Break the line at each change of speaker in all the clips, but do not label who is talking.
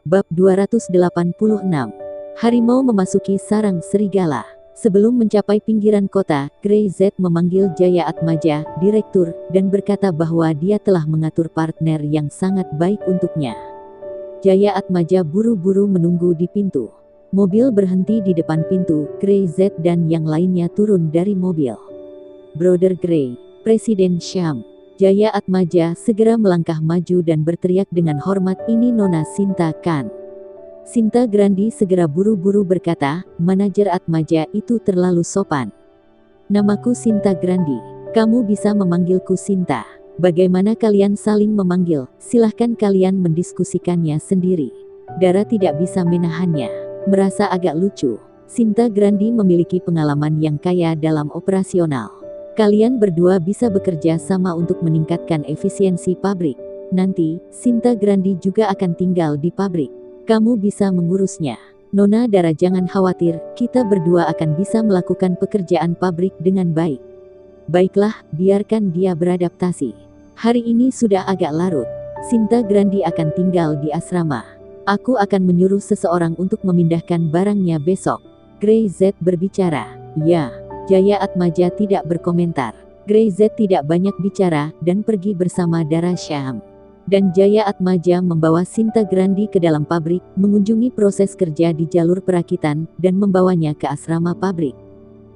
Bab 286. Harimau memasuki sarang serigala. Sebelum mencapai pinggiran kota, Grey Z memanggil Jaya Atmaja, direktur, dan berkata bahwa dia telah mengatur partner yang sangat baik untuknya. Jaya Atmaja buru-buru menunggu di pintu. Mobil berhenti di depan pintu, Grey Z dan yang lainnya turun dari mobil. Brother Grey, Presiden Syam. Jaya Atmaja segera melangkah maju dan berteriak dengan hormat, "Ini Nona Sinta kan?" Sinta Grandi segera buru-buru berkata, "Manajer Atmaja itu terlalu sopan. Namaku Sinta Grandi. Kamu bisa memanggilku Sinta. Bagaimana kalian saling memanggil? Silahkan kalian mendiskusikannya sendiri." Dara tidak bisa menahannya. Merasa agak lucu. Sinta Grandi memiliki pengalaman yang kaya dalam operasional. Kalian berdua bisa bekerja sama untuk meningkatkan efisiensi pabrik. Nanti, Sinta Grandi juga akan tinggal di pabrik. Kamu bisa mengurusnya. Nona Dara jangan khawatir, kita berdua akan bisa melakukan pekerjaan pabrik dengan baik. Baiklah, biarkan dia beradaptasi. Hari ini sudah agak larut. Sinta Grandi akan tinggal di asrama. Aku akan menyuruh seseorang untuk memindahkan barangnya besok. Grey Z berbicara. Ya. Jaya Atmaja tidak berkomentar. Grey Z tidak banyak bicara dan pergi bersama Dara Syam. Dan Jaya Atmaja membawa Sinta Grandi ke dalam pabrik, mengunjungi proses kerja di jalur perakitan, dan membawanya ke asrama pabrik.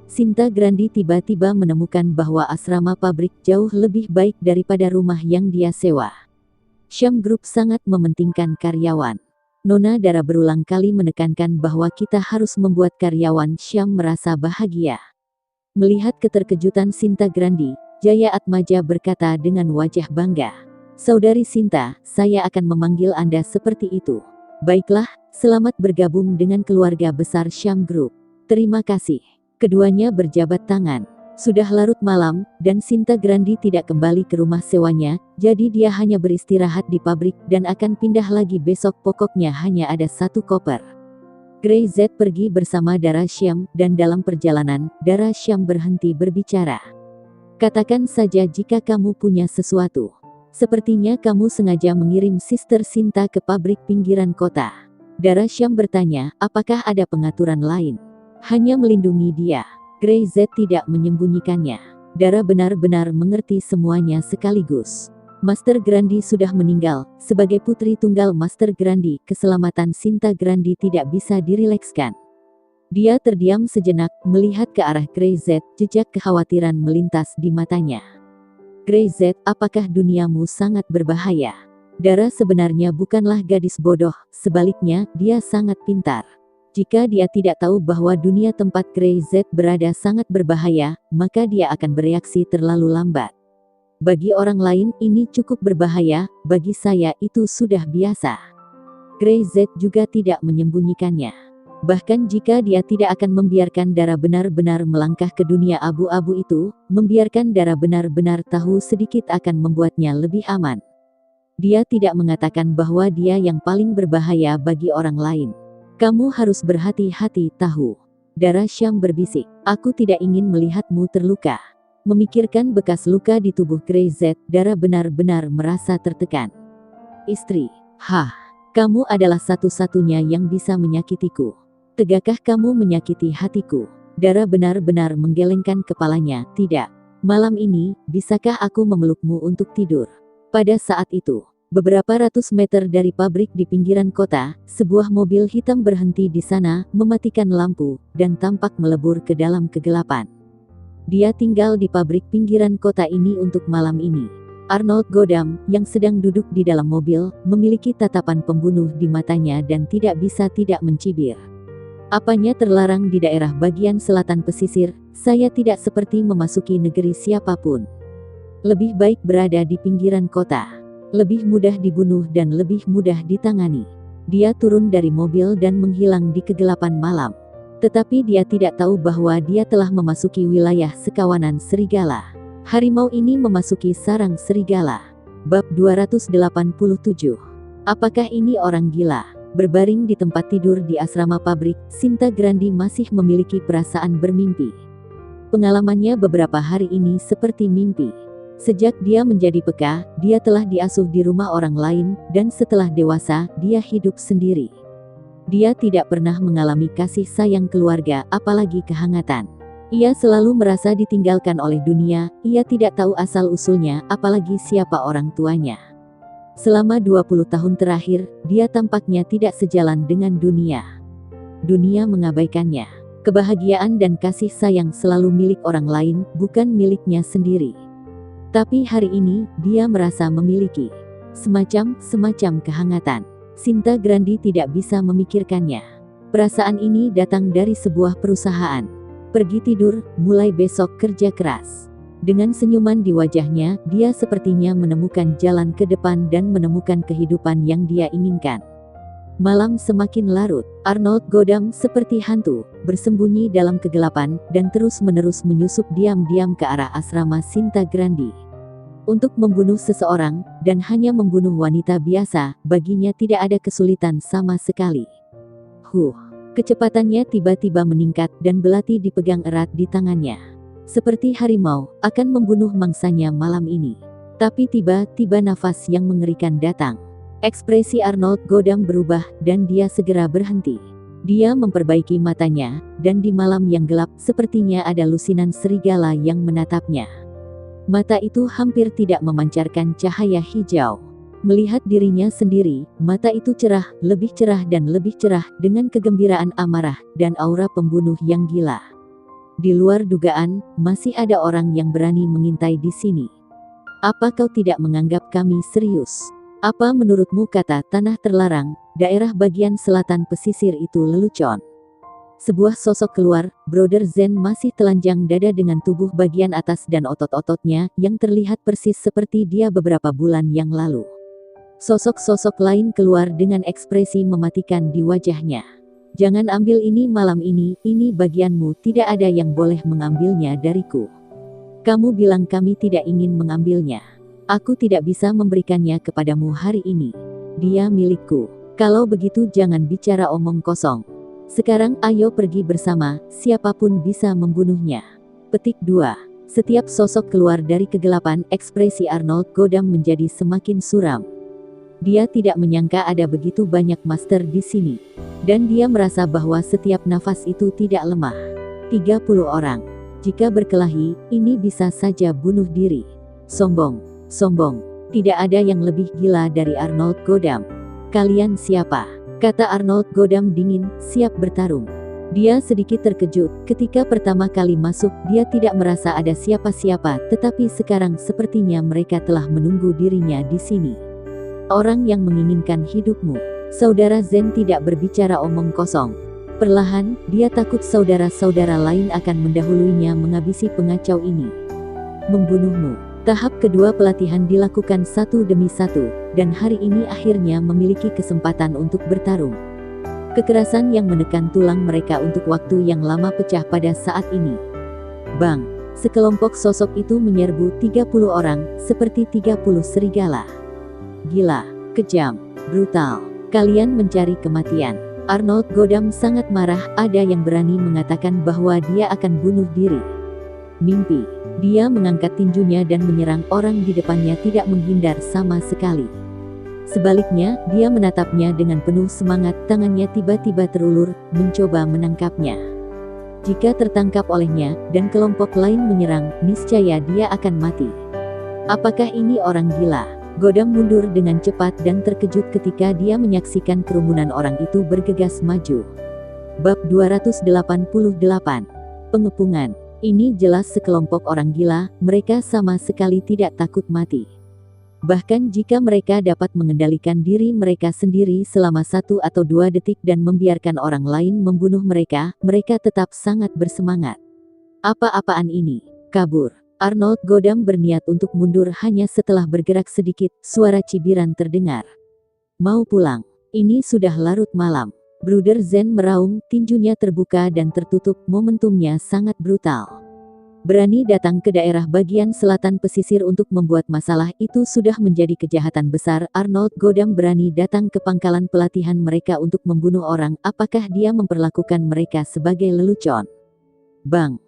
Sinta Grandi tiba-tiba menemukan bahwa asrama pabrik jauh lebih baik daripada rumah yang dia sewa. Syam Group sangat mementingkan karyawan. Nona Dara berulang kali menekankan bahwa kita harus membuat karyawan Syam merasa bahagia. Melihat keterkejutan Sinta Grandi, Jaya Atmaja berkata dengan wajah bangga, "Saudari Sinta, saya akan memanggil Anda seperti itu." "Baiklah, selamat bergabung dengan keluarga besar Syam Group." "Terima kasih." Keduanya berjabat tangan. Sudah larut malam, dan Sinta Grandi tidak kembali ke rumah sewanya, jadi dia hanya beristirahat di pabrik dan akan pindah lagi besok. Pokoknya hanya ada satu koper. Grey Z pergi bersama Dara Syam, dan dalam perjalanan, Dara Syam berhenti berbicara. "Katakan saja jika kamu punya sesuatu. Sepertinya kamu sengaja mengirim Sister Sinta ke pabrik pinggiran kota." Dara Syam bertanya, "Apakah ada pengaturan lain?" "Hanya melindungi dia." Grey Z tidak menyembunyikannya. Dara benar-benar mengerti semuanya sekaligus. Master Grandi sudah meninggal. Sebagai putri tunggal Master Grandi, keselamatan Sinta Grandi tidak bisa dirilekskan. Dia terdiam sejenak, melihat ke arah Grey Z, jejak kekhawatiran melintas di matanya. "Grey Z, apakah duniamu sangat berbahaya?" Dara sebenarnya bukanlah gadis bodoh, sebaliknya, dia sangat pintar. Jika dia tidak tahu bahwa dunia tempat Grey Z berada sangat berbahaya, maka dia akan bereaksi terlalu lambat. Bagi orang lain ini cukup berbahaya, bagi saya itu sudah biasa. Grey Z juga tidak menyembunyikannya. Bahkan jika dia tidak akan membiarkan Dara benar-benar melangkah ke dunia abu-abu itu, membiarkan Dara benar-benar tahu sedikit akan membuatnya lebih aman. Dia tidak mengatakan bahwa dia yang paling berbahaya bagi orang lain. "Kamu harus berhati-hati, tahu?" Dara Syam berbisik, "Aku tidak ingin melihatmu terluka." Memikirkan bekas luka di tubuh Grey Z, Dara benar-benar merasa tertekan. "Istri, kamu adalah satu-satunya yang bisa menyakitiku. Tegakkah kamu menyakiti hatiku?" Dara benar-benar menggelengkan kepalanya. "Tidak. Malam ini, bisakah aku memelukmu untuk tidur?" Pada saat itu, beberapa ratus meter dari pabrik di pinggiran kota, sebuah mobil hitam berhenti di sana, mematikan lampu, dan tampak melebur ke dalam kegelapan. Dia tinggal di pabrik pinggiran kota ini untuk malam ini. Arnold Godam, yang sedang duduk di dalam mobil, memiliki tatapan pembunuh di matanya dan tidak bisa tidak mencibir. "Apanya terlarang di daerah bagian selatan pesisir, saya tidak seperti memasuki negeri siapapun. Lebih baik berada di pinggiran kota. Lebih mudah dibunuh dan lebih mudah ditangani." Dia turun dari mobil dan menghilang di kegelapan malam. Tetapi dia tidak tahu bahwa dia telah memasuki wilayah sekawanan serigala. Harimau ini memasuki sarang serigala. Bab 287. Apakah ini orang gila? Berbaring di tempat tidur di asrama pabrik, Sinta Grandi masih memiliki perasaan bermimpi. Pengalamannya beberapa hari ini seperti mimpi. Sejak dia menjadi peka, dia telah diasuh di rumah orang lain, dan setelah dewasa, dia hidup sendiri. Dia tidak pernah mengalami kasih sayang keluarga, apalagi kehangatan. Ia selalu merasa ditinggalkan oleh dunia, ia tidak tahu asal-usulnya, apalagi siapa orang tuanya. Selama 20 tahun terakhir, dia tampaknya tidak sejalan dengan dunia. Dunia mengabaikannya. Kebahagiaan dan kasih sayang selalu milik orang lain, bukan miliknya sendiri. Tapi hari ini, dia merasa memiliki semacam kehangatan. Sinta Grandi tidak bisa memikirkannya. Perasaan ini datang dari sebuah perusahaan. Pergi tidur, mulai besok kerja keras. Dengan senyuman di wajahnya, dia sepertinya menemukan jalan ke depan dan menemukan kehidupan yang dia inginkan. Malam semakin larut. Arnold Godam seperti hantu, bersembunyi dalam kegelapan, dan terus-menerus menyusup diam-diam ke arah asrama Sinta Grandi. Untuk membunuh seseorang, dan hanya membunuh wanita biasa, baginya tidak ada kesulitan sama sekali. Kecepatannya tiba-tiba meningkat dan belati dipegang erat di tangannya. Seperti harimau, akan membunuh mangsanya malam ini. Tapi tiba-tiba nafas yang mengerikan datang. Ekspresi Arnold Godam berubah, dan dia segera berhenti. Dia memperbaiki matanya, dan di malam yang gelap, sepertinya ada lusinan serigala yang menatapnya. Mata itu hampir tidak memancarkan cahaya hijau. Melihat dirinya sendiri, mata itu cerah, lebih cerah dan lebih cerah, dengan kegembiraan amarah, dan aura pembunuh yang gila. Di luar dugaan, masih ada orang yang berani mengintai di sini. Apa kau tidak menganggap kami serius? Apa menurutmu kata tanah terlarang, daerah bagian selatan pesisir itu lelucon? Sebuah sosok keluar, Brother Zen masih telanjang dada dengan tubuh bagian atas dan otot-ototnya, yang terlihat persis seperti dia beberapa bulan yang lalu. Sosok-sosok lain keluar dengan ekspresi mematikan di wajahnya. Jangan ambil ini malam ini bagianmu, tidak ada yang boleh mengambilnya dariku. Kamu bilang kami tidak ingin mengambilnya. Aku tidak bisa memberikannya kepadamu hari ini. Dia milikku. Kalau begitu jangan bicara omong kosong. Sekarang ayo pergi bersama, siapapun bisa membunuhnya. Petik 2. Setiap sosok keluar dari kegelapan, ekspresi Arnold Godam menjadi semakin suram. Dia tidak menyangka ada begitu banyak master di sini. Dan dia merasa bahwa setiap nafas itu tidak lemah. 30 orang. Jika berkelahi, ini bisa saja bunuh diri. Sombong. Tidak ada yang lebih gila dari Arnold Godam. Kalian siapa? Kata Arnold Godam dingin, siap bertarung. Dia sedikit terkejut, ketika pertama kali masuk, dia tidak merasa ada siapa-siapa, tetapi sekarang sepertinya mereka telah menunggu dirinya di sini. Orang yang menginginkan hidupmu. Saudara Zen tidak berbicara omong kosong. Perlahan, dia takut saudara-saudara lain akan mendahuluinya menghabisi pengacau ini. Membunuhmu. Tahap kedua pelatihan dilakukan satu demi satu, dan hari ini akhirnya memiliki kesempatan untuk bertarung. Kekerasan yang menekan tulang mereka untuk waktu yang lama pecah pada saat ini. Bang! Sekelompok sosok itu menyerbu 30 orang, seperti 30 serigala. Gila, kejam, brutal. Kalian mencari kematian. Arnold Godam sangat marah, ada yang berani mengatakan bahwa dia akan bunuh diri. Mimpi. Dia mengangkat tinjunya dan menyerang orang di depannya, tidak menghindar sama sekali. Sebaliknya, dia menatapnya dengan penuh semangat, tangannya tiba-tiba terulur, mencoba menangkapnya. Jika tertangkap olehnya, dan kelompok lain menyerang, niscaya dia akan mati. Apakah ini orang gila? Godam mundur dengan cepat dan terkejut ketika dia menyaksikan kerumunan orang itu bergegas maju. Bab 288. Pengepungan. Ini jelas sekelompok orang gila, mereka sama sekali tidak takut mati. Bahkan jika mereka dapat mengendalikan diri mereka sendiri selama 1 atau 2 detik dan membiarkan orang lain membunuh mereka, mereka tetap sangat bersemangat. Apa-apaan ini? Kabur. Arnold Godam berniat untuk mundur hanya setelah bergerak sedikit, suara cibiran terdengar. Mau pulang. Ini sudah larut malam. Brother Zen meraung, tinjunya terbuka dan tertutup, momentumnya sangat brutal. Berani datang ke daerah bagian selatan pesisir untuk membuat masalah, itu sudah menjadi kejahatan besar. Arnold Godam berani datang ke pangkalan pelatihan mereka untuk membunuh orang, apakah dia memperlakukan mereka sebagai lelucon? Bang!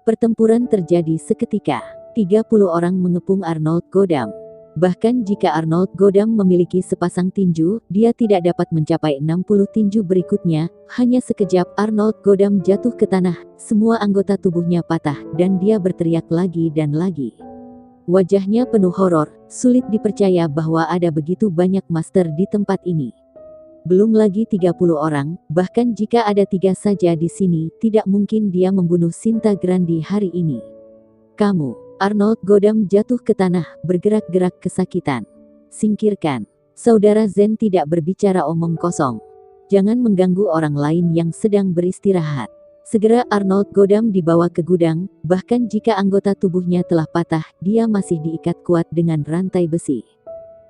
Pertempuran terjadi seketika. 30 orang mengepung Arnold Godam. Bahkan jika Arnold Godam memiliki sepasang tinju, dia tidak dapat mencapai 60 tinju berikutnya. Hanya sekejap Arnold Godam jatuh ke tanah, semua anggota tubuhnya patah, dan dia berteriak lagi dan lagi. Wajahnya penuh horor, sulit dipercaya bahwa ada begitu banyak master di tempat ini. Belum lagi 30 orang, bahkan jika ada 3 saja di sini, tidak mungkin dia membunuh Sinta Grandi hari ini. Kamu, Arnold Godam jatuh ke tanah, bergerak-gerak kesakitan. Singkirkan. Saudara Zen tidak berbicara omong kosong. Jangan mengganggu orang lain yang sedang beristirahat. Segera Arnold Godam dibawa ke gudang, bahkan jika anggota tubuhnya telah patah, dia masih diikat kuat dengan rantai besi.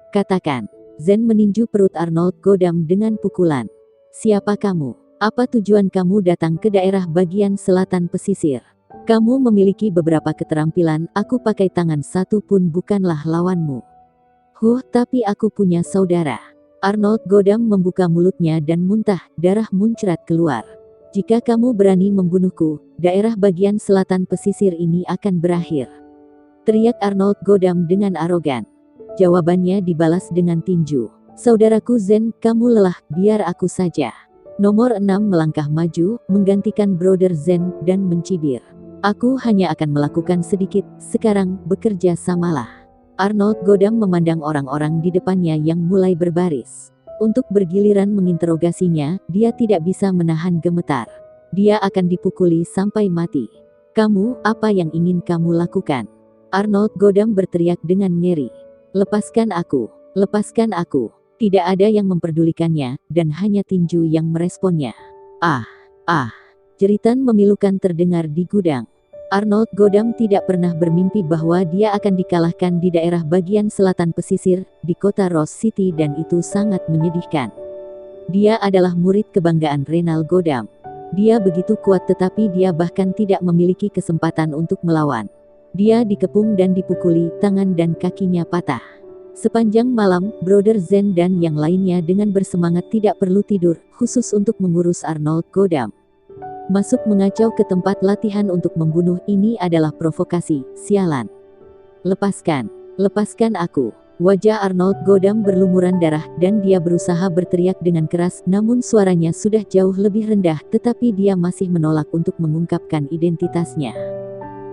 Katakan. Zen meninju perut Arnold Godam dengan pukulan. Siapa kamu? Apa tujuan kamu datang ke daerah bagian selatan pesisir? Kamu memiliki beberapa keterampilan, aku pakai tangan satu pun bukanlah lawanmu. Tapi aku punya saudara. Arnold Godam membuka mulutnya dan muntah, darah muncrat keluar. Jika kamu berani membunuhku, daerah bagian selatan pesisir ini akan berakhir. Teriak Arnold Godam dengan arogan. Jawabannya dibalas dengan tinju. Saudaraku Zen, kamu lelah, biar aku saja. Nomor 6 melangkah maju, menggantikan Brother Zen, dan mencibir. Aku hanya akan melakukan sedikit, sekarang, bekerja samalah. Arnold Godam memandang orang-orang di depannya yang mulai berbaris. Untuk bergiliran menginterogasinya, dia tidak bisa menahan gemetar. Dia akan dipukuli sampai mati. Kamu, apa yang ingin kamu lakukan? Arnold Godam berteriak dengan ngeri. Lepaskan aku, lepaskan aku. Tidak ada yang memperdulikannya, dan hanya tinju yang meresponnya. Jeritan memilukan terdengar di gudang. Arnold Godam tidak pernah bermimpi bahwa dia akan dikalahkan di daerah bagian selatan pesisir, di kota Rose City, dan itu sangat menyedihkan. Dia adalah murid kebanggaan Renal Godam. Dia begitu kuat tetapi dia bahkan tidak memiliki kesempatan untuk melawan. Dia dikepung dan dipukuli, tangan dan kakinya patah. Sepanjang malam, Brother Zen dan yang lainnya dengan bersemangat tidak perlu tidur, khusus untuk mengurus Arnold Godam. Masuk mengacau ke tempat latihan untuk membunuh, ini adalah provokasi, sialan. Lepaskan, lepaskan aku. Wajah Arnold Godam berlumuran darah, dan dia berusaha berteriak dengan keras, namun suaranya sudah jauh lebih rendah, tetapi dia masih menolak untuk mengungkapkan identitasnya.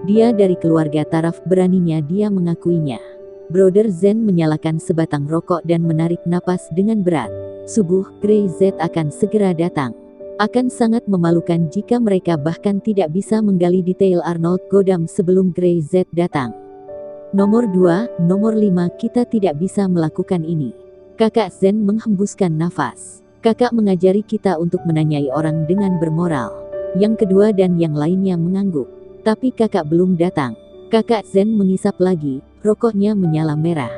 Dia dari keluarga taraf, beraninya dia mengakuinya. Brother Zen menyalakan sebatang rokok dan menarik napas dengan berat. Subuh, Grey Z akan segera datang. Akan sangat memalukan jika mereka bahkan tidak bisa menggali detail Arnold Godam sebelum Grey Z datang. Nomor 2, nomor 5, kita tidak bisa melakukan ini. Kakak Zen menghembuskan nafas. Kakak mengajari kita untuk menanyai orang dengan bermoral. Yang kedua dan yang lainnya mengangguk. Tapi kakak belum datang. Kakak Zen mengisap lagi, rokoknya menyala merah.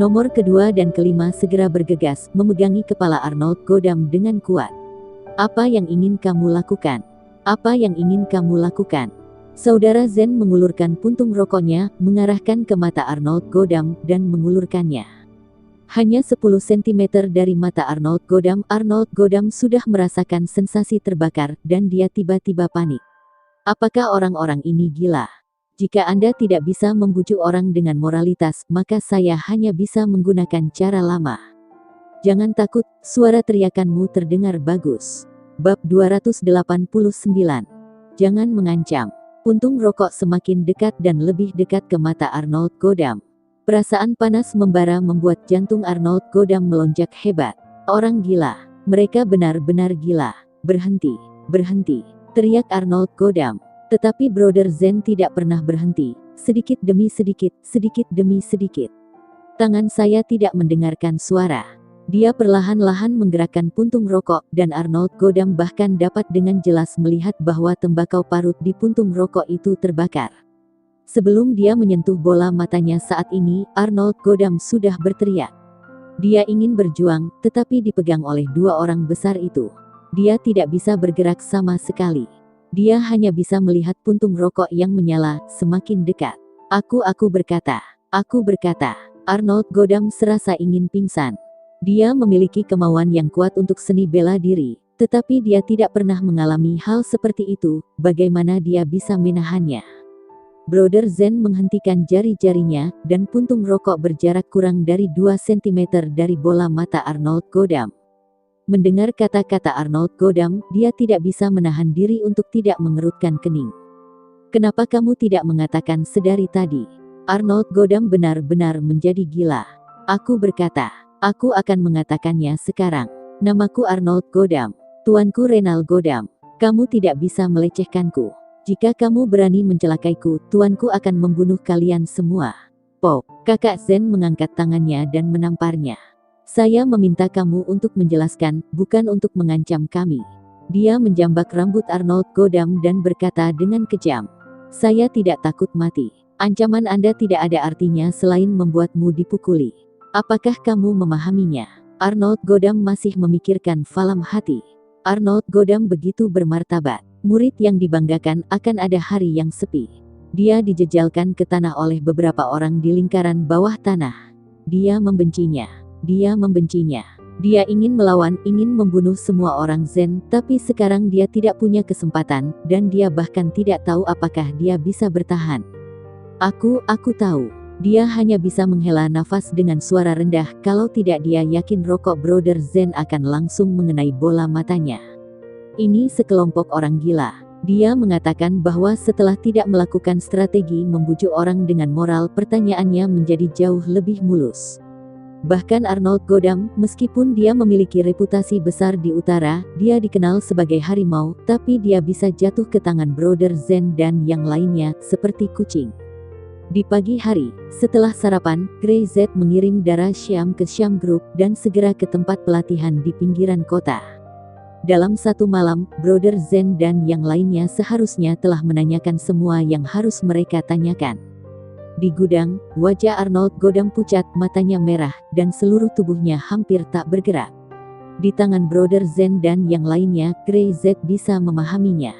Nomor kedua dan kelima segera bergegas, memegangi kepala Arnold Godam dengan kuat. Apa yang ingin kamu lakukan? Apa yang ingin kamu lakukan? Saudara Zen mengulurkan puntung rokoknya, mengarahkan ke mata Arnold Godam, dan mengulurkannya. Hanya 10 cm dari mata Arnold Godam sudah merasakan sensasi terbakar, dan dia tiba-tiba panik. Apakah orang-orang ini gila? Jika Anda tidak bisa membujuk orang dengan moralitas, maka saya hanya bisa menggunakan cara lama. Jangan takut, suara teriakanmu terdengar bagus. Bab 289. Jangan mengancam. Puntung rokok semakin dekat dan lebih dekat ke mata Arnold Godam. Perasaan panas membara membuat jantung Arnold Godam melonjak hebat. Orang gila. Mereka benar-benar gila. Berhenti, berhenti, teriak Arnold Godam. Tetapi Brother Zen tidak pernah berhenti. Sedikit demi sedikit, sedikit demi sedikit. Tangan saya tidak mendengarkan suara. Dia perlahan-lahan menggerakkan puntung rokok, dan Arnold Godam bahkan dapat dengan jelas melihat bahwa tembakau parut di puntung rokok itu terbakar. Sebelum dia menyentuh bola matanya saat ini, Arnold Godam sudah berteriak. Dia ingin berjuang, tetapi dipegang oleh dua orang besar itu. Dia tidak bisa bergerak sama sekali. Dia hanya bisa melihat puntung rokok yang menyala, semakin dekat. Aku berkata. Arnold Godam serasa ingin pingsan. Dia memiliki kemauan yang kuat untuk seni bela diri, tetapi dia tidak pernah mengalami hal seperti itu, bagaimana dia bisa menahannya? Brother Zen menghentikan jari-jarinya, dan puntung rokok berjarak kurang dari 2 cm dari bola mata Arnold Godam. Mendengar kata-kata Arnold Godam, dia tidak bisa menahan diri untuk tidak mengerutkan kening. Kenapa kamu tidak mengatakan sedari tadi? Arnold Godam benar-benar menjadi gila. Aku berkata, aku akan mengatakannya sekarang. Namaku Arnold Godam. Tuanku Renal Godam. Kamu tidak bisa melecehkanku. Jika kamu berani mencelakaiku, tuanku akan membunuh kalian semua. Pop, kakak Zen mengangkat tangannya dan menamparnya. Saya meminta kamu untuk menjelaskan, bukan untuk mengancam kami. Dia menjambak rambut Arnold Godam dan berkata dengan kejam. Saya tidak takut mati. Ancaman Anda tidak ada artinya selain membuatmu dipukuli. Apakah kamu memahaminya? Arnold Godam masih memikirkan falam hati. Arnold Godam begitu bermartabat. Murid yang dibanggakan akan ada hari yang sepi. Dia dijejalkan ke tanah oleh beberapa orang di lingkaran bawah tanah. Dia membencinya. Dia membencinya. Dia ingin melawan, ingin membunuh semua orang Zen, tapi sekarang dia tidak punya kesempatan, dan dia bahkan tidak tahu apakah dia bisa bertahan. Aku tahu. Dia hanya bisa menghela nafas dengan suara rendah, kalau tidak dia yakin rokok Brother Zen akan langsung mengenai bola matanya. Ini sekelompok orang gila. Dia mengatakan bahwa setelah tidak melakukan strategi membujuk orang dengan moral, pertanyaannya menjadi jauh lebih mulus. Bahkan Arnold Godam, meskipun dia memiliki reputasi besar di utara, dia dikenal sebagai harimau, tapi dia bisa jatuh ke tangan Brother Zen dan yang lainnya, seperti kucing. Di pagi hari, setelah sarapan, Grey Z mengirim Dara Syam ke Syam Group dan segera ke tempat pelatihan di pinggiran kota. Dalam satu malam, Brother Zen dan yang lainnya seharusnya telah menanyakan semua yang harus mereka tanyakan. Di gudang, wajah Arnold Godam pucat, matanya merah, dan seluruh tubuhnya hampir tak bergerak. Di tangan Brother Zen dan yang lainnya, Grey Z bisa memahaminya.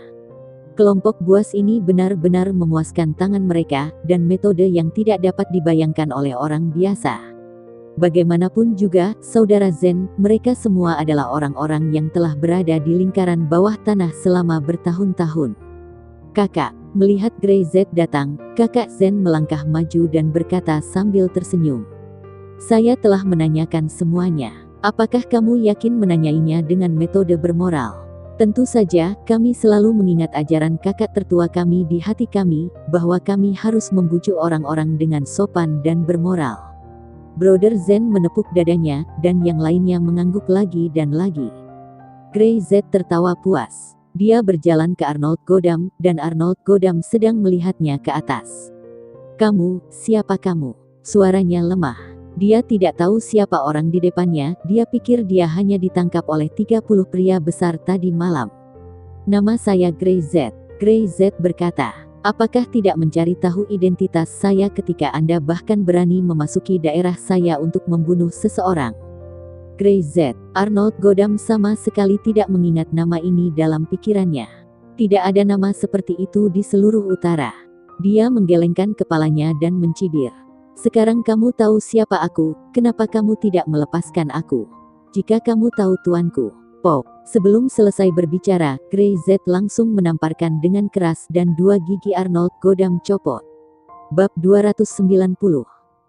Kelompok buas ini benar-benar memuaskan tangan mereka, dan metode yang tidak dapat dibayangkan oleh orang biasa. Bagaimanapun juga, saudara Zen, mereka semua adalah orang-orang yang telah berada di lingkaran bawah tanah selama bertahun-tahun. Kakak, melihat Grey Z datang, kakak Zen melangkah maju dan berkata sambil tersenyum. Saya telah menanyakan semuanya. Apakah kamu yakin menanyainya dengan metode bermoral? Tentu saja, kami selalu mengingat ajaran kakak tertua kami di hati kami, bahwa kami harus membujuk orang-orang dengan sopan dan bermoral. Brother Zen menepuk dadanya, dan yang lainnya mengangguk lagi dan lagi. Grey Z tertawa puas. Dia berjalan ke Arnold Godam, dan Arnold Godam sedang melihatnya ke atas. Kamu, siapa kamu? Suaranya lemah. Dia tidak tahu siapa orang di depannya, dia pikir dia hanya ditangkap oleh 30 pria besar tadi malam. Nama saya Grey Z. Grey Z berkata. Apakah tidak mencari tahu identitas saya ketika Anda bahkan berani memasuki daerah saya untuk membunuh seseorang? Grey Z. Arnold Godam sama sekali tidak mengingat nama ini dalam pikirannya. Tidak ada nama seperti itu di seluruh utara. Dia menggelengkan kepalanya dan mencibir. Sekarang kamu tahu siapa aku, kenapa kamu tidak melepaskan aku? Jika kamu tahu tuanku. Pop. Sebelum selesai berbicara, Grey Z langsung menamparkan dengan keras dan dua gigi Arnold Godam copot. Bab 290.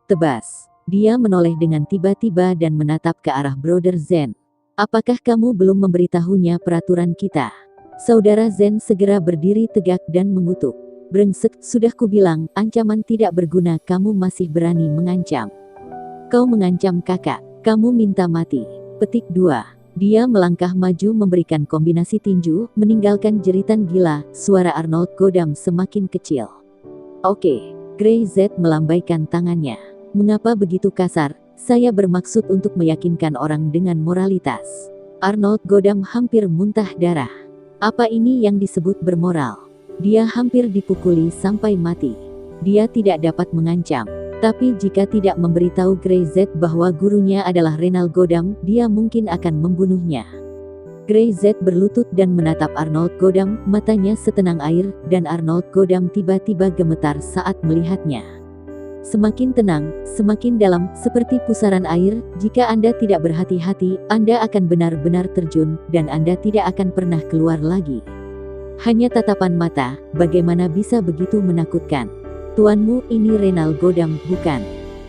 Tebas. Dia menoleh dengan tiba-tiba dan menatap ke arah Brother Zen. Apakah kamu belum memberitahunya peraturan kita? Saudara Zen segera berdiri tegak dan mengutuk. Brengsek, sudah kubilang, ancaman tidak berguna, kamu masih berani mengancam. Kau mengancam kakak, kamu minta mati. Petik 2. Dia melangkah maju memberikan kombinasi tinju, meninggalkan jeritan gila, suara Arnold Godam semakin kecil. Oke, Grey Z melambaikan tangannya. Mengapa begitu kasar? Saya bermaksud untuk meyakinkan orang dengan moralitas. Arnold Godam hampir muntah darah. Apa ini yang disebut bermoral? Dia hampir dipukuli sampai mati. Dia tidak dapat mengancam. Tapi jika tidak memberitahu Grey Z bahwa gurunya adalah Renal Godam, dia mungkin akan membunuhnya. Grey Z berlutut dan menatap Arnold Godam, matanya setenang air, dan Arnold Godam tiba-tiba gemetar saat melihatnya. Semakin tenang, semakin dalam, seperti pusaran air, jika Anda tidak berhati-hati, Anda akan benar-benar terjun, dan Anda tidak akan pernah keluar lagi. Hanya tatapan mata, bagaimana bisa begitu menakutkan? Tuanmu ini Renal Godam, bukan?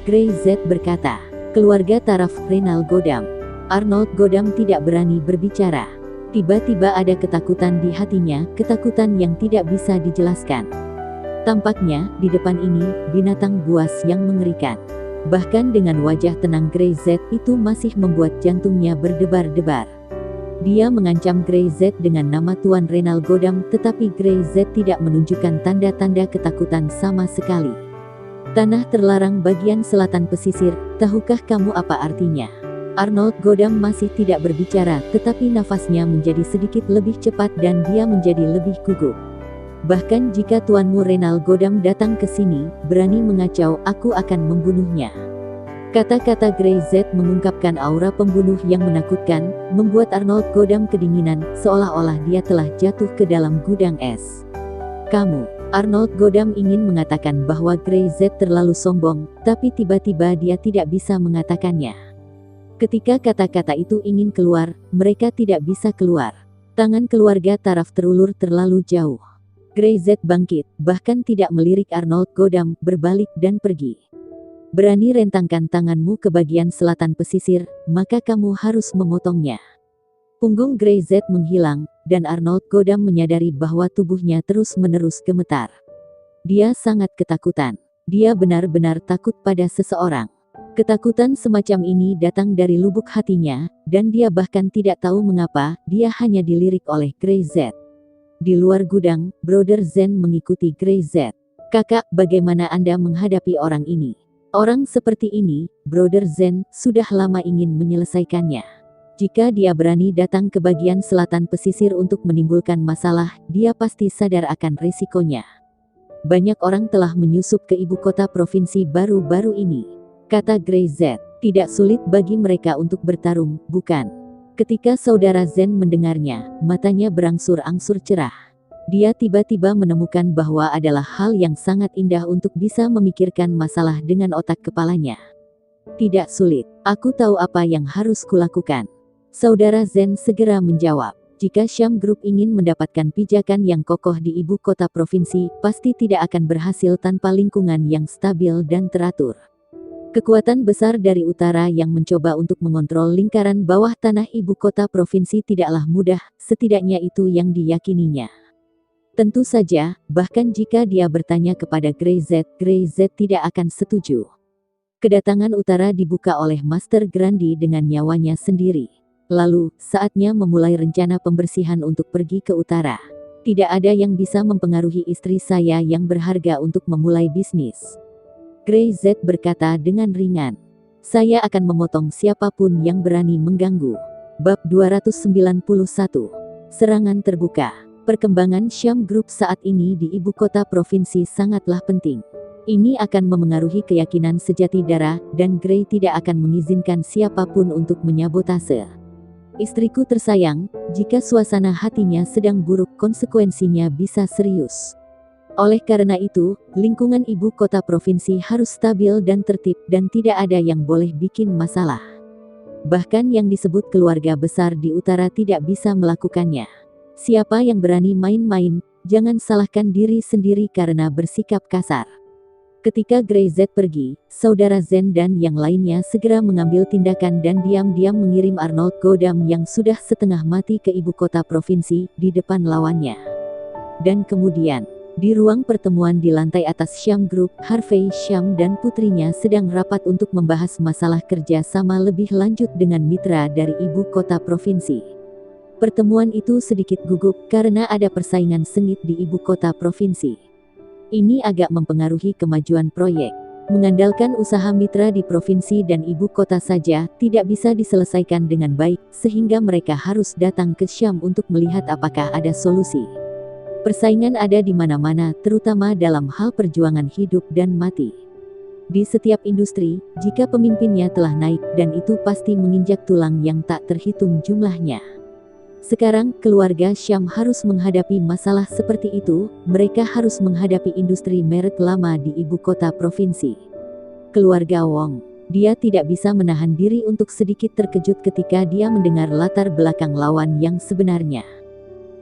Grey Z berkata. Keluarga taraf Renal Godam. Arnold Godam tidak berani berbicara. Tiba-tiba ada ketakutan di hatinya, ketakutan yang tidak bisa dijelaskan. Tampaknya, di depan ini, binatang buas yang mengerikan. Bahkan dengan wajah tenang Grey Z itu masih membuat jantungnya berdebar-debar. Dia mengancam Grey Z dengan nama Tuan Renal Godam, tetapi Grey Z tidak menunjukkan tanda-tanda ketakutan sama sekali. Tanah terlarang bagian selatan pesisir, tahukah kamu apa artinya? Arnold Godam masih tidak berbicara, tetapi nafasnya menjadi sedikit lebih cepat dan dia menjadi lebih gugup. Bahkan jika tuanmu Renal Godam datang ke sini, berani mengacau, aku akan membunuhnya. Kata-kata Grey Z mengungkapkan aura pembunuh yang menakutkan, membuat Arnold Godam kedinginan, seolah-olah dia telah jatuh ke dalam gudang es. Arnold Godam ingin mengatakan bahwa Grey Z terlalu sombong, tapi tiba-tiba dia tidak bisa mengatakannya. Ketika kata-kata itu ingin keluar, mereka tidak bisa keluar. Tangan keluarga taraf terulur terlalu jauh. Grey Z bangkit, bahkan tidak melirik Arnold Godam, berbalik dan pergi. Berani rentangkan tanganmu ke bagian selatan pesisir, maka kamu harus memotongnya. Punggung Grey Z menghilang, dan Arnold Godam menyadari bahwa tubuhnya terus-menerus gemetar. Dia sangat ketakutan. Dia benar-benar takut pada seseorang. Ketakutan semacam ini datang dari lubuk hatinya, dan dia bahkan tidak tahu mengapa, dia hanya dilirik oleh Grey Z. Di luar gudang, Brother Zen mengikuti Grey Z. Kakak, bagaimana Anda menghadapi orang ini? Orang seperti ini, Brother Zen, sudah lama ingin menyelesaikannya. Jika dia berani datang ke bagian selatan pesisir untuk menimbulkan masalah, dia pasti sadar akan risikonya. Banyak orang telah menyusup ke ibu kota provinsi baru-baru ini. Kata Grey Z, tidak sulit bagi mereka untuk bertarung, bukan? Ketika saudara Zen mendengarnya, matanya berangsur-angsur cerah. Dia tiba-tiba menemukan bahwa adalah hal yang sangat indah untuk bisa memikirkan masalah dengan otak kepalanya. Tidak sulit, aku tahu apa yang harus kulakukan. Saudara Zen segera menjawab, jika Syam Group ingin mendapatkan pijakan yang kokoh di ibu kota provinsi, pasti tidak akan berhasil tanpa lingkungan yang stabil dan teratur. Kekuatan besar dari utara yang mencoba untuk mengontrol lingkaran bawah tanah ibu kota provinsi tidaklah mudah, setidaknya itu yang diyakininya. Tentu saja, bahkan jika dia bertanya kepada Grey Z tidak akan setuju. Kedatangan utara dibuka oleh Master Grandi dengan nyawanya sendiri. Lalu, saatnya memulai rencana pembersihan untuk pergi ke utara. Tidak ada yang bisa mempengaruhi istri saya yang berharga untuk memulai bisnis. Grey Z berkata dengan ringan. Saya akan memotong siapapun yang berani mengganggu. Bab 291. Serangan terbuka. Perkembangan Syam Group saat ini di ibu kota provinsi sangatlah penting. Ini akan memengaruhi keyakinan sejati Dara, dan Grey tidak akan mengizinkan siapapun untuk menyabotase. Istriku tersayang, jika suasana hatinya sedang buruk, konsekuensinya bisa serius. Oleh karena itu, lingkungan ibu kota provinsi harus stabil dan tertib, dan tidak ada yang boleh bikin masalah. Bahkan yang disebut keluarga besar di utara tidak bisa melakukannya. Siapa yang berani main-main, jangan salahkan diri sendiri karena bersikap kasar. Ketika Grey Z pergi, saudara Zen dan yang lainnya segera mengambil tindakan dan diam-diam mengirim Arnold Godam yang sudah setengah mati ke ibu kota provinsi, di depan lawannya. Dan kemudian, di ruang pertemuan di lantai atas Syam Group, Harvey Syam dan putrinya sedang rapat untuk membahas masalah kerja sama lebih lanjut dengan mitra dari ibu kota provinsi. Pertemuan itu sedikit gugup karena ada persaingan sengit di ibu kota provinsi. Ini agak mempengaruhi kemajuan proyek. Mengandalkan usaha mitra di provinsi dan ibu kota saja tidak bisa diselesaikan dengan baik, sehingga mereka harus datang ke Syam untuk melihat apakah ada solusi. Persaingan ada di mana-mana, terutama dalam hal perjuangan hidup dan mati. Di setiap industri, jika pemimpinnya telah naik, dan itu pasti menginjak tulang yang tak terhitung jumlahnya. Sekarang, keluarga Syam harus menghadapi masalah seperti itu. Mereka harus menghadapi industri merek lama di ibu kota provinsi. Keluarga Wong. Dia tidak bisa menahan diri untuk sedikit terkejut ketika dia mendengar latar belakang lawan yang sebenarnya.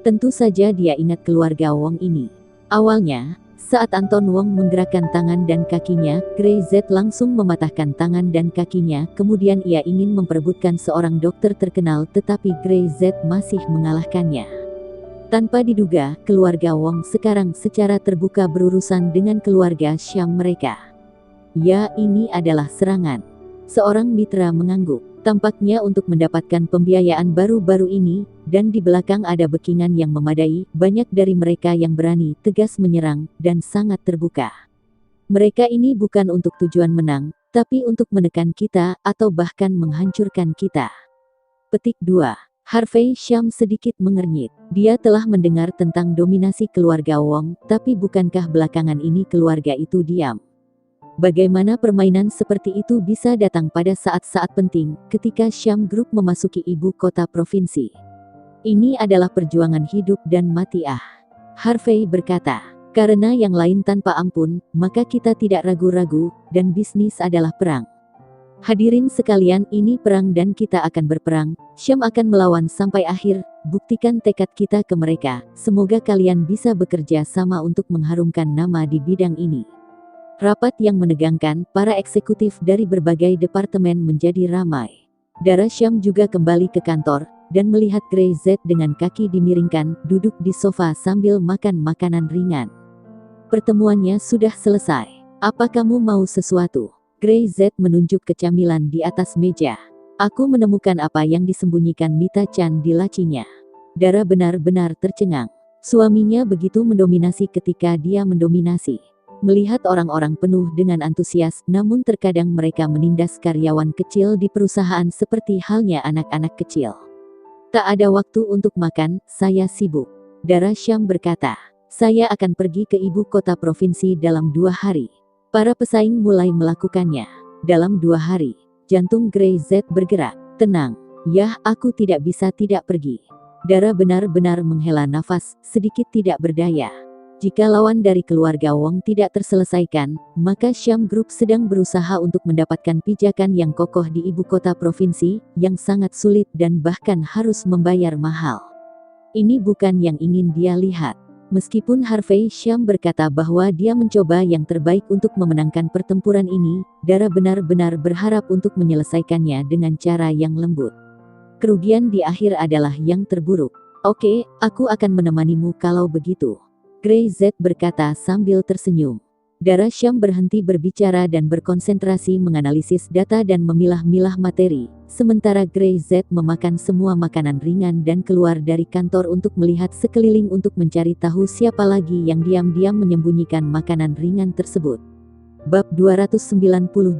Tentu saja dia ingat keluarga Wong ini. Awalnya, Saat Anton Wong menggerakkan tangan dan kakinya, Gray Z langsung mematahkan tangan dan kakinya. Kemudian ia ingin memperebutkan seorang dokter terkenal, tetapi Gray Z masih mengalahkannya. Tanpa diduga, keluarga Wong sekarang secara terbuka berurusan dengan keluarga Sham mereka. Ya, ini adalah serangan. Seorang mitra mengangguk. Tampaknya untuk mendapatkan pembiayaan baru-baru ini, dan di belakang ada backingan yang memadai, banyak dari mereka yang berani tegas menyerang, dan sangat terbuka. Mereka ini bukan untuk tujuan menang, tapi untuk menekan kita, atau bahkan menghancurkan kita. Petik 2. Harvey Sham sedikit mengernyit. Dia telah mendengar tentang dominasi keluarga Wong, tapi bukankah belakangan ini keluarga itu diam? Bagaimana permainan seperti itu bisa datang pada saat-saat penting, ketika Sham Group memasuki ibu kota provinsi? Ini adalah perjuangan hidup dan mati. Harvey berkata. Karena yang lain tanpa ampun, maka kita tidak ragu-ragu, dan bisnis adalah perang. Hadirin sekalian, ini perang dan kita akan berperang. Sham akan melawan sampai akhir. Buktikan tekad kita ke mereka. Semoga kalian bisa bekerja sama untuk mengharumkan nama di bidang ini. Rapat yang menegangkan, para eksekutif dari berbagai departemen menjadi ramai. Dara Sham juga kembali ke kantor, dan melihat Gray Z dengan kaki dimiringkan, duduk di sofa sambil makan makanan ringan. Pertemuannya sudah selesai. Apa kamu mau sesuatu? Gray Z menunjuk ke camilan di atas meja. Aku menemukan apa yang disembunyikan Mita Chan di lacinya. Dara benar-benar tercengang. Suaminya begitu mendominasi ketika dia mendominasi. Melihat orang-orang penuh dengan antusias, namun terkadang mereka menindas karyawan kecil di perusahaan seperti halnya anak-anak kecil. Tak ada waktu untuk makan, saya sibuk. Dara Sham berkata, saya akan pergi ke ibu kota provinsi dalam 2 hari. Para pesaing mulai melakukannya. Dalam 2 hari, jantung Gray Z bergerak. Tenang, yah, aku tidak bisa tidak pergi. Dara benar-benar menghela nafas, sedikit tidak berdaya. Jika lawan dari keluarga Wong tidak terselesaikan, maka Sham Group sedang berusaha untuk mendapatkan pijakan yang kokoh di ibu kota provinsi, yang sangat sulit dan bahkan harus membayar mahal. Ini bukan yang ingin dia lihat. Meskipun Harvey Sham berkata bahwa dia mencoba yang terbaik untuk memenangkan pertempuran ini, Dara benar-benar berharap untuk menyelesaikannya dengan cara yang lembut. Kerugian di akhir adalah yang terburuk. Oke, aku akan menemanimu kalau begitu. Gray Z berkata sambil tersenyum. Dara Sham berhenti berbicara dan berkonsentrasi menganalisis data dan memilah-milah materi, sementara Gray Z memakan semua makanan ringan dan keluar dari kantor untuk melihat sekeliling untuk mencari tahu siapa lagi yang diam-diam menyembunyikan makanan ringan tersebut. Bab 292.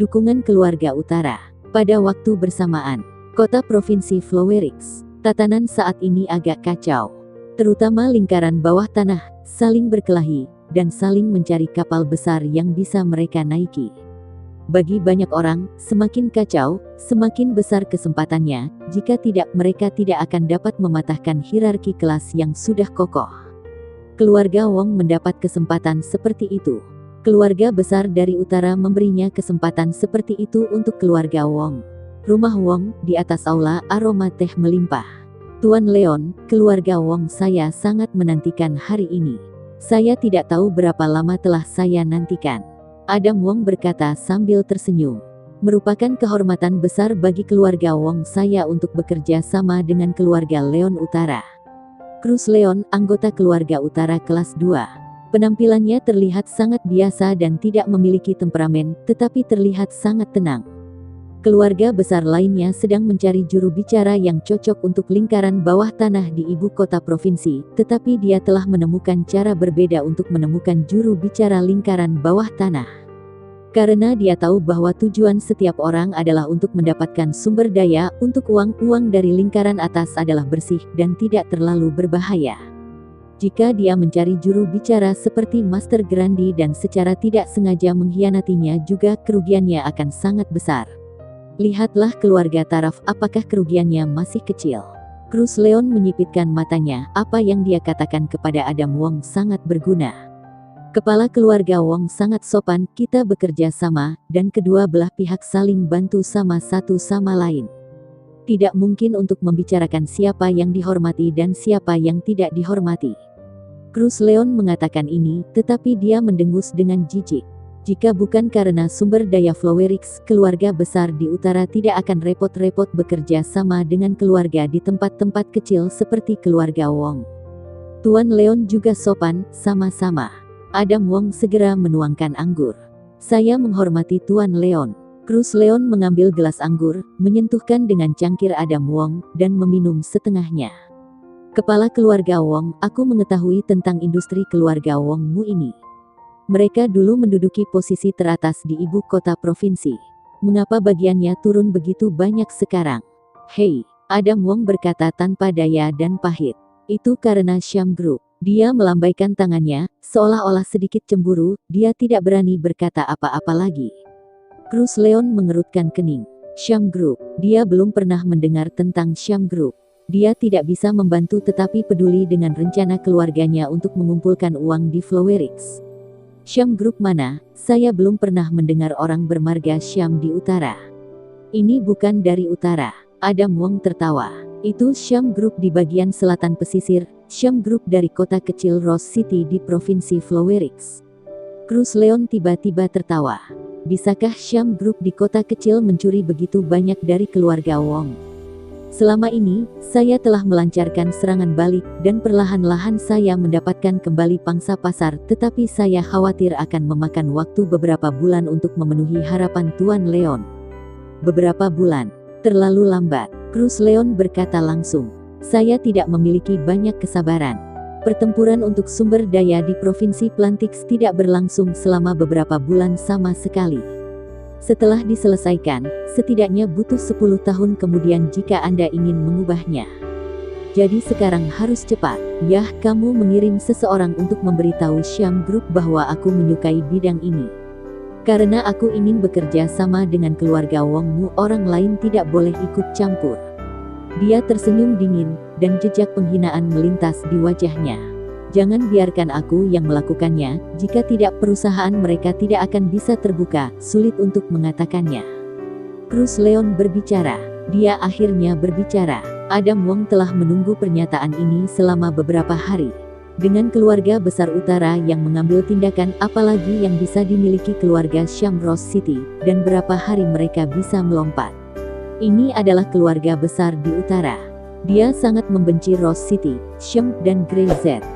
Dukungan keluarga utara. Pada waktu bersamaan, kota provinsi Flowerix, tatanan saat ini agak kacau. Terutama lingkaran bawah tanah, saling berkelahi, dan saling mencari kapal besar yang bisa mereka naiki. Bagi banyak orang, semakin kacau, semakin besar kesempatannya, jika tidak mereka tidak akan dapat mematahkan hierarki kelas yang sudah kokoh. Keluarga Wong mendapat kesempatan seperti itu. Keluarga besar dari utara memberinya kesempatan seperti itu untuk keluarga Wong. Rumah Wong, di atas aula, aroma teh melimpah. Tuan Leon, keluarga Wong, saya sangat menantikan hari ini. Saya tidak tahu berapa lama telah saya nantikan. Adam Wong berkata sambil tersenyum. Merupakan kehormatan besar bagi keluarga Wong saya untuk bekerja sama dengan keluarga Leon Utara. Cruz Leon, anggota keluarga Utara kelas 2. Penampilannya terlihat sangat biasa dan tidak memiliki temperamen, tetapi terlihat sangat tenang. Keluarga besar lainnya sedang mencari juru bicara yang cocok untuk lingkaran bawah tanah di ibu kota provinsi, tetapi dia telah menemukan cara berbeda untuk menemukan juru bicara lingkaran bawah tanah. Karena dia tahu bahwa tujuan setiap orang adalah untuk mendapatkan sumber daya, untuk uang dari lingkaran atas adalah bersih dan tidak terlalu berbahaya. Jika dia mencari juru bicara seperti Master Grandi dan secara tidak sengaja mengkhianatinya juga kerugiannya akan sangat besar. Lihatlah keluarga taraf, apakah kerugiannya masih kecil? Cruz Leon menyipitkan matanya, apa yang dia katakan kepada Adam Wong sangat berguna. Kepala keluarga Wong sangat sopan, kita bekerja sama, dan kedua belah pihak saling bantu sama satu sama lain. Tidak mungkin untuk membicarakan siapa yang dihormati dan siapa yang tidak dihormati. Cruz Leon mengatakan ini, tetapi dia mendengus dengan jijik. Jika bukan karena sumber daya Flowerix, keluarga besar di utara tidak akan repot-repot bekerja sama dengan keluarga di tempat-tempat kecil seperti keluarga Wong. Tuan Leon juga sopan, sama-sama. Adam Wong segera menuangkan anggur. Saya menghormati Tuan Leon. Cruz Leon mengambil gelas anggur, menyentuhkan dengan cangkir Adam Wong, dan meminum setengahnya. Kepala keluarga Wong, aku mengetahui tentang industri keluarga Wongmu ini. Mereka dulu menduduki posisi teratas di ibu kota provinsi. Mengapa bagiannya turun begitu banyak sekarang? Hei, Adam Wong berkata tanpa daya dan pahit. Itu karena Siam Group. Dia melambaikan tangannya, seolah-olah sedikit cemburu, dia tidak berani berkata apa-apa lagi. Cruz Leon mengerutkan kening. Siam Group, dia belum pernah mendengar tentang Siam Group. Dia tidak bisa membantu tetapi peduli dengan rencana keluarganya untuk mengumpulkan uang di Flowerix. Siam Group mana? Saya belum pernah mendengar orang bermarga Siam di utara. Ini bukan dari utara. Adam Wong tertawa. Itu Siam Group di bagian selatan pesisir, Siam Group dari kota kecil Rose City di provinsi Flowerix. Cruz Leon tiba-tiba tertawa. Bisakah Siam Group di kota kecil mencuri begitu banyak dari keluarga Wong? Selama ini, saya telah melancarkan serangan balik, dan perlahan-lahan saya mendapatkan kembali pangsa pasar, tetapi saya khawatir akan memakan waktu beberapa bulan untuk memenuhi harapan Tuan Leon. Beberapa bulan? Terlalu lambat. Cruz Leon berkata langsung. Saya tidak memiliki banyak kesabaran. Pertempuran untuk sumber daya di Provinsi Plantix tidak berlangsung selama beberapa bulan sama sekali. Setelah diselesaikan, setidaknya butuh 10 tahun kemudian jika Anda ingin mengubahnya. Jadi sekarang harus cepat. Yah, kamu mengirim seseorang untuk memberitahu Siam Group bahwa aku menyukai bidang ini. Karena aku ingin bekerja sama dengan keluarga Wongmu, orang lain tidak boleh ikut campur. Dia tersenyum dingin, dan jejak penghinaan melintas di wajahnya. Jangan biarkan aku yang melakukannya, jika tidak perusahaan mereka tidak akan bisa terbuka, sulit untuk mengatakannya. Cruz Leon berbicara. Dia akhirnya berbicara. Adam Wong telah menunggu pernyataan ini selama beberapa hari. Dengan keluarga besar utara yang mengambil tindakan, apalagi yang bisa dimiliki keluarga Siam Rose City, dan berapa hari mereka bisa melompat. Ini adalah keluarga besar di utara. Dia sangat membenci Rose City, Siam, dan Grey Z.